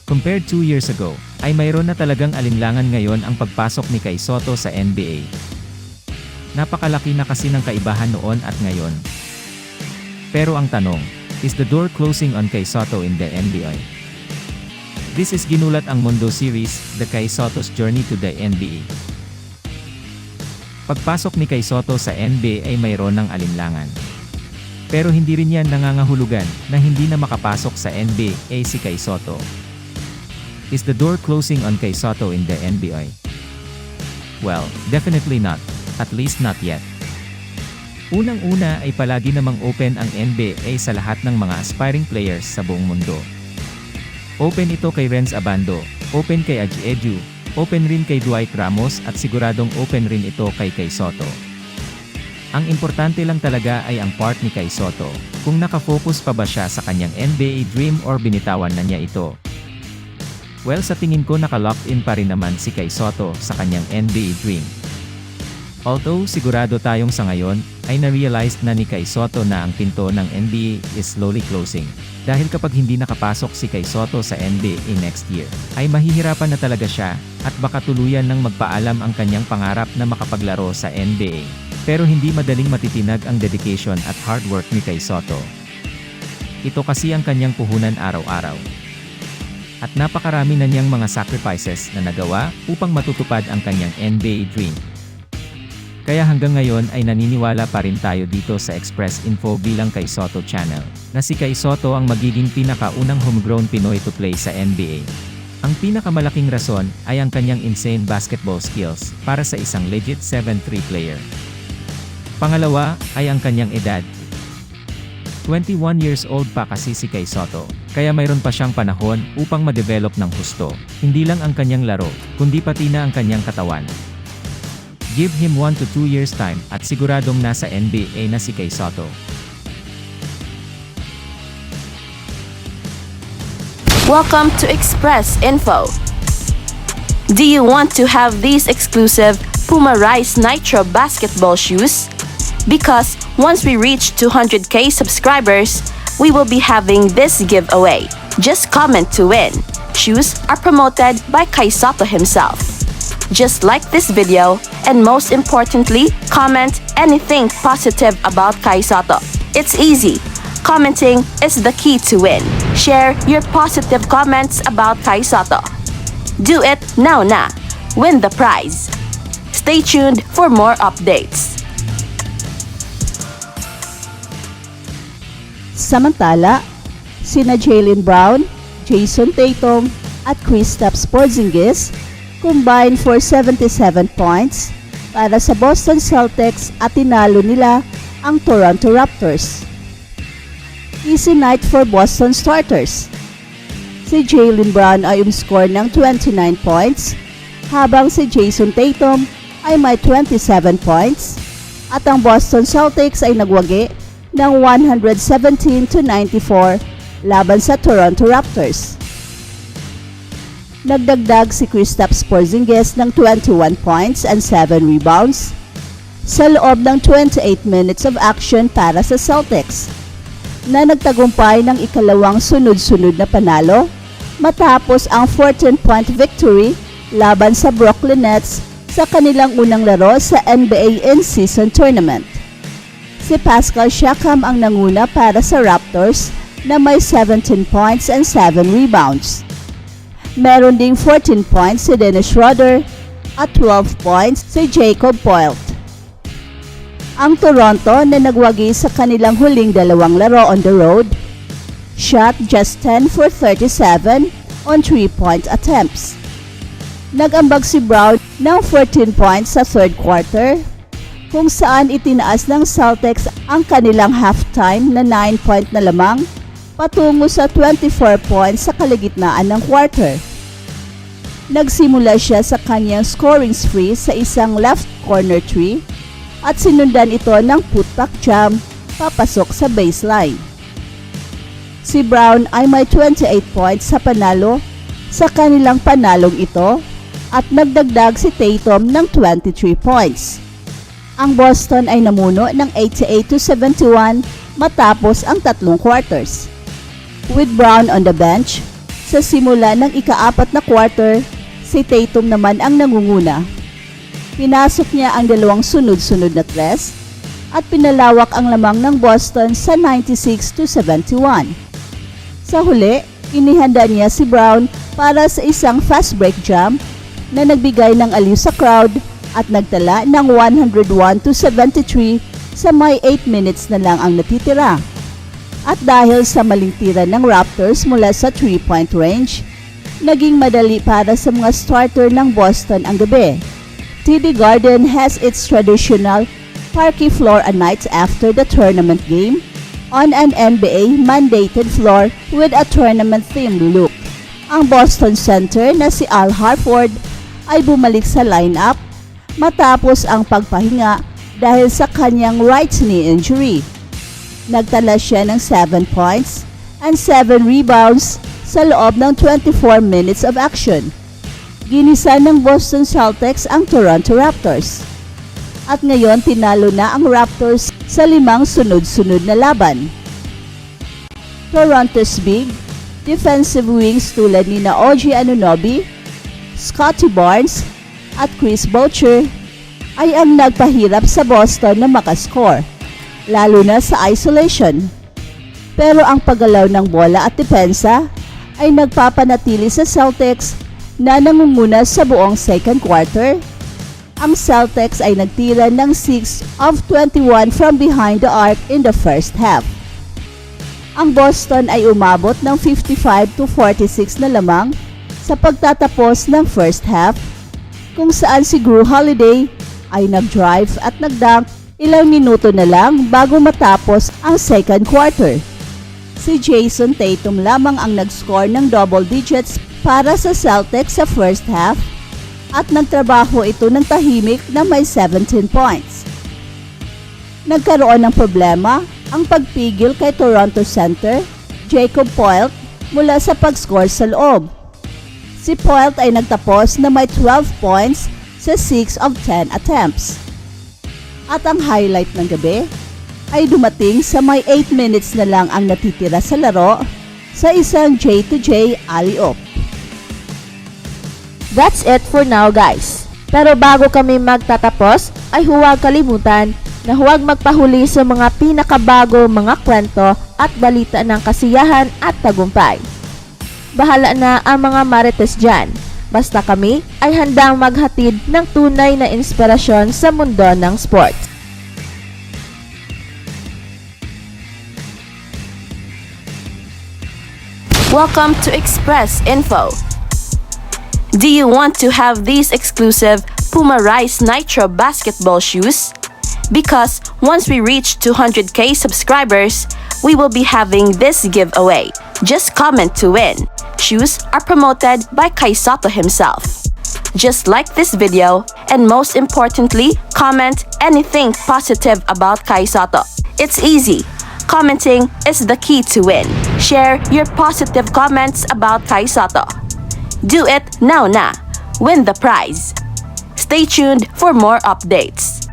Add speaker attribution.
Speaker 1: Compared 2 years ago, ay mayroon na talagang alinlangan ngayon ang pagpasok ni Kay Sotto sa NBA. Napakalaki na kasi ng kaibahan noon at ngayon. Pero ang tanong, is the door closing on Kay Sotto in the NBA? This is Ginulat ang Mundo series, the Kay Sotto's journey to the NBA. Pagpasok ni Kay Sotto sa NBA ay mayroon ng alinlangan. Pero hindi rin yan nangangahulugan na hindi na makapasok sa NBA si Kay Sotto. Is the door closing on Kay Sotto in the NBA? Well, definitely not. At least not yet. Unang-una ay palagi namang open ang NBA sa lahat ng mga aspiring players sa buong mundo. Open ito kay Renz Abando, open kay Aj Edu, open rin kay Dwight Ramos at siguradong open rin ito kay Kay Sotto. Ang importante lang talaga ay ang part ni Kay Sotto, kung nakafocus pa ba siya sa kanyang NBA dream or binitawan na niya ito. Well, sa tingin ko naka-locked in pa rin naman si Kay Sotto sa kanyang NBA dream. Although sigurado tayong sa ngayon, ay na-realize na ni Kay Sotto na ang pinto ng NBA is slowly closing. Dahil kapag hindi nakapasok si Kay Sotto sa NBA next year, ay mahihirapan na talaga siya, at baka tuluyan ng magpaalam ang kanyang pangarap na makapaglaro sa NBA. Pero hindi madaling matitinag ang dedication at hard work ni Kay Sotto. Ito kasi ang kanyang puhunan araw-araw. At napakarami na niyang mga sacrifices na nagawa upang matutupad ang kanyang NBA dream. Kaya hanggang ngayon ay naniniwala pa rin tayo dito sa Express Info bilang Kay Sotto Channel, na si Kay Sotto ang magiging pinakaunang homegrown Pinoy to play sa NBA. Ang pinakamalaking rason ay ang kanyang insane basketball skills para sa isang legit 7'3" player. Pangalawa ay ang kanyang edad. 21 years old pa kasi si Kay Sotto, kaya mayroon pa siyang panahon upang ma-develop ng husto, hindi lang ang kanyang laro, kundi pati na ang kanyang katawan. Give him 1 to 2 years time at siguradong nasa NBA na si Kay Sotto.
Speaker 2: Welcome to Express Info. Do you want to have these exclusive Puma Rise Nitro basketball shoes? Because once we reach 200k subscribers, we will be having this giveaway. Just comment to win. Shoes are promoted by Kay Sotto himself. Just like this video, and most importantly, comment anything positive about Kay Sotto. It's easy. Commenting is the key to win. Share your positive comments about Kay Sotto. Do it now na. Win the prize. Stay tuned for more updates.
Speaker 3: Samantala, sina Jaylen Brown, Jason Tatum at Kristaps Porzingis combined for 77 points para sa Boston Celtics at tinalo nila ang Toronto Raptors. Easy night for Boston starters. Si Jaylen Brown ay umscore ng 29 points, habang si Jason Tatum ay may 27 points, at ang Boston Celtics ay nagwagi ng 117-94 laban sa Toronto Raptors. Nagdagdag si Kristaps Porzingis ng 21 points and 7 rebounds sa loob ng 28 minutes of action para sa Celtics, na nagtagumpay ng ikalawang sunod-sunod na panalo matapos ang 14-point victory laban sa Brooklyn Nets sa kanilang unang laro sa NBA in-season tournament. Si Pascal Siakam ang nanguna para sa Raptors na may 17 points and 7 rebounds. Meron ding 14 points si Dennis Schroeder at 12 points si Jacob Poeltl. Ang Toronto na nagwagi sa kanilang huling dalawang laro on the road, shot just 10 for 37 on 3-point attempts. Nag-ambag si Brown ng 14 points sa third quarter, kung saan itinaas ng Celtics ang kanilang halftime na 9-point na lamang patungo sa 24 points sa kaligitnaan ng quarter. Nagsimula siya sa kanyang scoring spree sa isang left corner three at sinundan ito ng putback jam papasok sa baseline. Si Brown ay may 28 points sa panalo sa kanilang panalong ito at nagdagdag si Tatum ng 23 points. Ang Boston ay namuno ng 88-71 matapos ang tatlong quarters. With Brown on the bench, Sa simula ng ika-4 na quarter, si Tatum naman ang nangunguna. Pinasok niya ang dalawang sunod-sunod na tres at pinalawak ang lamang ng Boston sa 96-71. Sa huli, inihanda niya si Brown para sa isang fast break jump na nagbigay ng aliw sa crowd at nagtala ng 101-73 sa may 8 minutes na lang ang natitira. At dahil sa maling tira ng Raptors mula sa 3-point range, naging madali para sa mga starter ng Boston ang gabi. TD Garden has its traditional parquet floor a night after the tournament game on an NBA mandated floor with a tournament-themed look. Ang Boston center na si Al Horford ay bumalik sa lineup matapos ang pagpahinga dahil sa kanyang right knee injury. Nagtala siya ng 7 points and 7 rebounds sa loob ng 24 minutes of action. Ginisa ng Boston Celtics ang Toronto Raptors. At ngayon tinalo na ang Raptors sa 5 sunod-sunod na laban. Toronto's big defensive wings tulad ni OG Anunoby, Scottie Barnes at Chris Boucher ay ang nagpahirap sa Boston na makascore, lalo na sa isolation. Pero ang paggalaw ng bola at depensa ay nagpapanatili sa Celtics na nangunguna sa buong second quarter. Ang Celtics ay nagtira ng 6 of 21 from behind the arc in the first half. Ang Boston ay umabot ng 55-46 na lamang sa pagtatapos ng first half, kung saan si Jrue Holiday ay nag-drive at nag-dunk ilang minuto na lang bago matapos ang second quarter. Si Jason Tatum lamang ang nag-score ng double digits para sa Celtics sa first half at nagtrabaho ito ng tahimik na may 17 points. Nagkaroon ng problema ang pagpigil kay Toronto center Jacob Poelt mula sa pag-score sa loob. Si Poelt ay nagtapos na may 12 points sa 6 of 10 attempts. At ang highlight ng gabi ay dumating sa may 8 minutes na lang ang natitira sa laro sa isang J2J alley-oop.
Speaker 2: That's it for now, guys. Pero bago kami magtatapos, ay huwag kalimutan na huwag magpahuli sa mga pinakabago mga kwento at balita ng kasiyahan at tagumpay. Bahala na ang mga marites dyan. Basta kami ay handang maghatid ng tunay na inspirasyon sa mundo ng sports. Welcome to Express Info. Do you want to have these exclusive Puma Rise Nitro basketball shoes? Because once we reach 200k subscribers, we will be having this giveaway. Just comment to win. Shoes are promoted by SOTTO himself. Just like this video, and most importantly, comment anything positive about SOTTO. It's easy. Commenting is the key to win. Share your positive comments about SOTTO. Do it now na. Win the prize. Stay tuned for more updates.